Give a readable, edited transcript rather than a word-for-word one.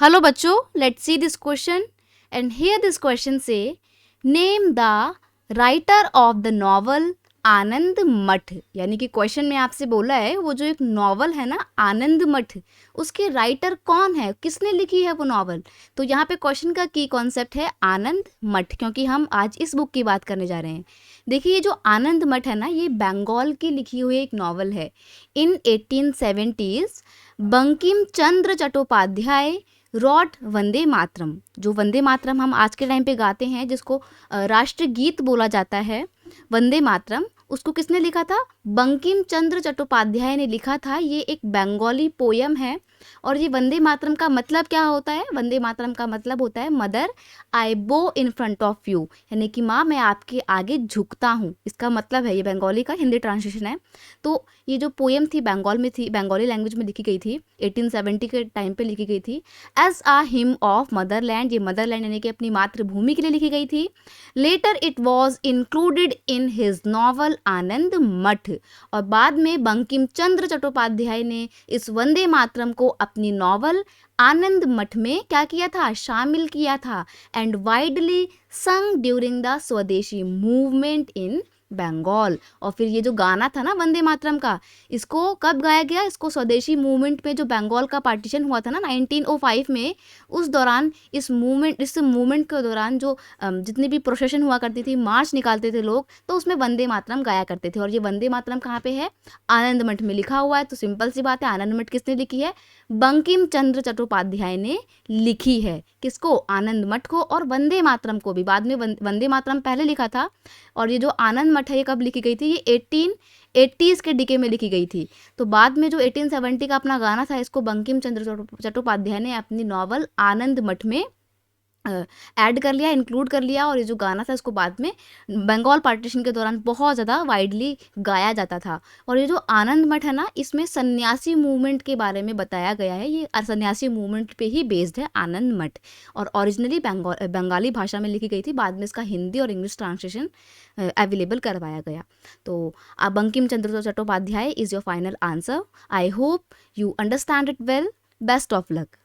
Hello बच्चों, let's see this question and here this question से name the writer of the novel Anand Math. यानी कि question में आपसे बोला है वो जो एक नॉवल है ना आनंद मठ, उसके राइटर कौन है, किसने लिखी है वो नॉवल। तो यहाँ पे क्वेश्चन का की कॉन्सेप्ट है आनंद मठ, क्योंकि हम आज इस बुक की बात करने जा रहे हैं। देखिए, ये जो आनंद मठ है ना, ये बंगाल की लिखी हुई एक नॉवल है। इन 1870s बंकिम चंद्र चट्टोपाध्याय रॉट वंदे मातरम। जो वंदे मातरम हम आज के टाइम पे गाते हैं, जिसको राष्ट्रीय गीत बोला जाता है, वंदे मातरम, उसको किसने लिखा था? बंकिम चंद्र चट्टोपाध्याय ने लिखा था। ये एक बंगाली पोयम है। और ये वंदे मातरम का मतलब क्या होता है? वंदे मातरम का मतलब होता है मदर आई बो इन फ्रंट ऑफ यू, यानी कि माँ मैं आपके आगे झुकता हूँ। इसका मतलब है, ये बंगाली का हिंदी ट्रांसलेशन है। तो ये जो पोयम थी बंगाल में थी, बंगाली लैंग्वेज में लिखी गई थी, 1870 के टाइम पे लिखी गई थी as a hymn of motherland. ये मदरलैंड यानी कि अपनी मातृभूमि के लिए लिखी गई थी। Later it was included in his novel Anand Math. और बाद में बंकिम चंद्र चट्टोपाध्याय ने इस वंदे मातरम को अपनी नॉवल आनंद मठ में क्या किया था? शामिल किया था। एंड वाइडली संग ड्यूरिंग द स्वदेशी मूवमेंट इन बंगाल। और फिर ये जो गाना था ना वंदे मातरम का, इसको कब गाया गया? इसको स्वदेशी मूवमेंट में, जो बंगाल का पार्टीशन हुआ था ना 1905 में, उस दौरान इस मूवमेंट के दौरान जो जितनी भी प्रोसेशन हुआ करती थी, मार्च निकालते थे लोग, तो उसमें वंदे मातरम गाया करते थे। और ये वंदे मातरम कहाँ पे है? आनंद मठ में लिखा हुआ है। तो सिंपल सी बात है, आनंद मठ किसने लिखी है? बंकिम चंद्र चट्टोपाध्याय ने लिखी है। किसको? आनंद मठ को। और वंदे मातरम को भी बाद में वंदे मातरम पहले लिखा था। और ये जो आनंद मठ है, ये कब लिखी गई थी? ये 1880s के डिके में लिखी गई थी। तो बाद में जो 1870 का अपना गाना था, इसको बंकिम चंद्र चट्टोपाध्याय ने अपनी नॉवल आनंद मठ में ऐड कर लिया, इंक्लूड कर लिया। और ये जो गाना था, इसको बाद में बंगाल पार्टीशन के दौरान बहुत ज़्यादा वाइडली गाया जाता था। और ये जो आनंद मठ है ना, इसमें सन्यासी मूवमेंट के बारे में बताया गया है। ये सन्यासी मूवमेंट पे ही बेस्ड है आनंद मठ। और ओरिजिनली बंगाली भाषा में लिखी गई थी, बाद में इसका हिंदी और इंग्लिश ट्रांसलेशन अवेलेबल करवाया गया। तो Bankim Chandra Chattopadhyay is your final answer. I hope you understand it well. Best of luck.